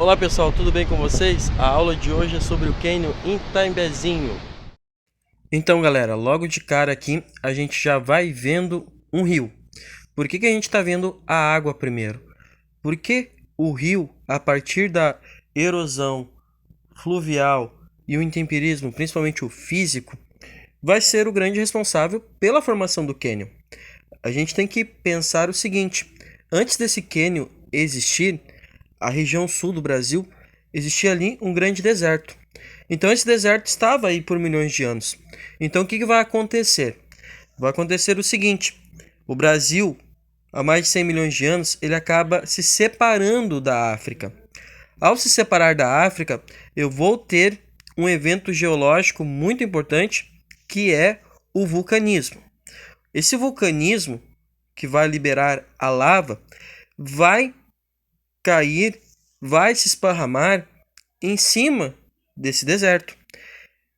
Olá pessoal, tudo bem com vocês? A aula de hoje é sobre o cânion Itambezinho. Então galera, logo de cara aqui a gente já vai vendo um rio. Por que a gente está vendo a água primeiro? Porque o rio, a partir da erosão fluvial e o intemperismo, principalmente o físico, vai ser o grande responsável pela formação do cânion. A gente tem que pensar o seguinte: antes desse cânion existir, a região sul do Brasil, existia ali um grande deserto. Então esse deserto estava aí por milhões de anos. Então o que vai acontecer? Vai acontecer o seguinte: o Brasil, há mais de 100 milhões de anos, ele acaba se separando da África. Ao se separar da África, eu vou ter um evento geológico muito importante, que é o vulcanismo. Esse vulcanismo, que vai liberar a lava, vai cair, vai se esparramar em cima desse deserto.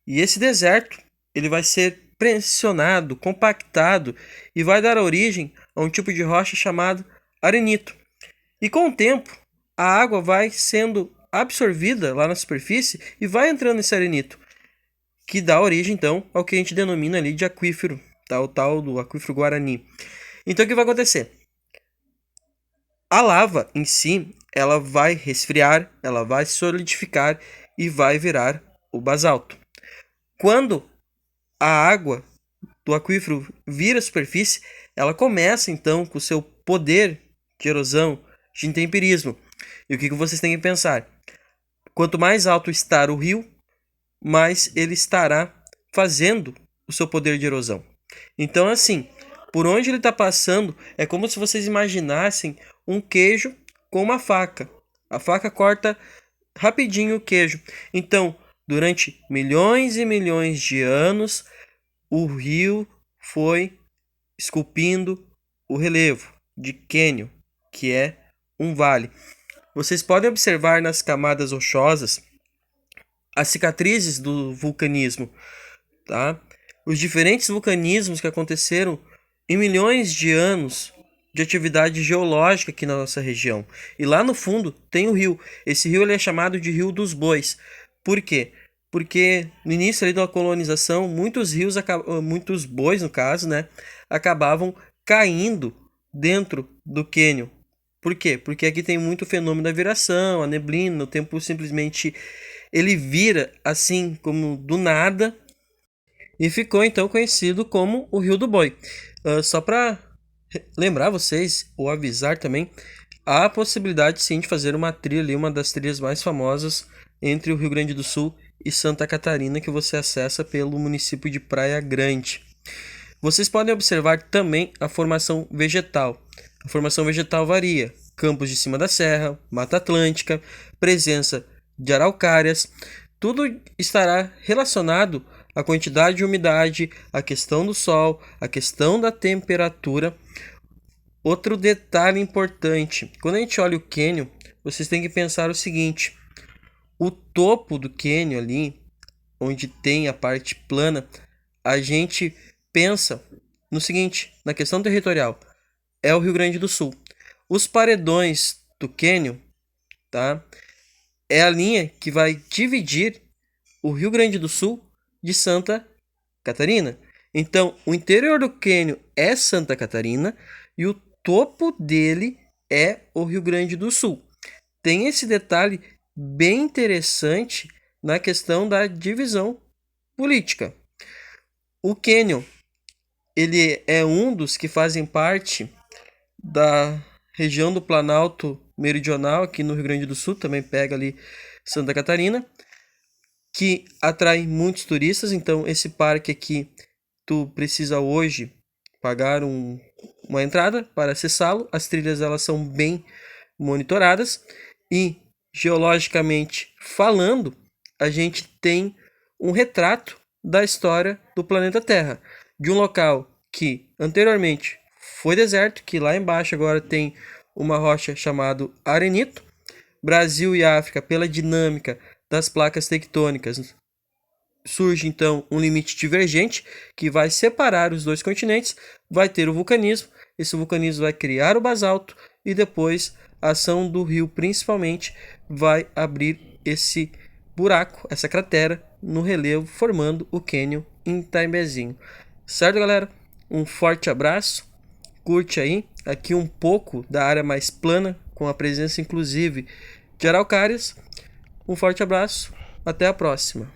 E esse deserto, ele vai ser pressionado, compactado e vai dar origem a um tipo de rocha chamado arenito. E com o tempo, a água vai sendo absorvida lá na superfície e vai entrando nesse arenito, que dá origem então ao que a gente denomina ali de aquífero, o tal do aquífero Guarani. Então o que vai acontecer? A lava em si, ela vai resfriar, ela vai solidificar e vai virar o basalto. Quando a água do aquífero vira a superfície, ela começa então com o seu poder de erosão, de intemperismo. E o que vocês têm que pensar? Quanto mais alto estar o rio, mais ele estará fazendo o seu poder de erosão. Então, assim, por onde ele está passando, é como se vocês imaginassem um queijo com uma faca. A faca corta rapidinho o queijo. Então, durante milhões e milhões de anos, o rio foi esculpindo o relevo de cânion, que é um vale. Vocês podem observar nas camadas rochosas as cicatrizes do vulcanismo, tá? Os diferentes vulcanismos que aconteceram em milhões de anos de atividade geológica aqui na nossa região. E lá no fundo tem o rio. Esse rio ele é chamado de Rio dos Bois. Por quê? Porque no início ali da colonização, muitos bois, no caso, né, acabavam caindo dentro do cânion. Por quê? Porque aqui tem muito fenômeno da viração, a neblina, o tempo simplesmente ele vira assim como do nada e ficou então conhecido como o Rio do Boi. Só para lembrar vocês, ou avisar também, há a possibilidade sim de fazer uma trilha ali, uma das trilhas mais famosas entre o Rio Grande do Sul e Santa Catarina, que você acessa pelo município de Praia Grande. Vocês podem observar também a formação vegetal. A formação vegetal varia: campos de cima da serra, Mata Atlântica, presença de araucárias. Tudo estará relacionado à quantidade de umidade, à questão do sol, à questão da temperatura. Outro detalhe importante: quando a gente olha o cânion, vocês têm que pensar o seguinte: o topo do cânion ali, onde tem a parte plana, a gente pensa no seguinte, na questão territorial, é o Rio Grande do Sul. Os paredões do cânion, tá? É a linha que vai dividir o Rio Grande do Sul de Santa Catarina. Então, o interior do cânion é Santa Catarina e o topo dele é o Rio Grande do Sul. Tem esse detalhe bem interessante na questão da divisão política. O cânion, ele é um dos que fazem parte da região do Planalto Meridional, aqui no Rio Grande do Sul, também pega ali Santa Catarina, que atrai muitos turistas. Então esse parque aqui, tu precisa hoje pagar uma entrada para acessá-lo. As trilhas elas são bem monitoradas e geologicamente falando, a gente tem um retrato da história do planeta Terra, de um local que anteriormente foi deserto, que lá embaixo agora tem uma rocha chamada arenito. Brasil e África, pela dinâmica das placas tectônicas, surge então um limite divergente que vai separar os dois continentes, vai ter o vulcanismo, esse vulcanismo vai criar o basalto e depois a ação do rio principalmente vai abrir esse buraco, essa cratera no relevo, formando o cânion Itambezinho. Certo, galera? Um forte abraço, curte aí, aqui um pouco da área mais plana, com a presença inclusive de araucárias. Um forte abraço, até a próxima.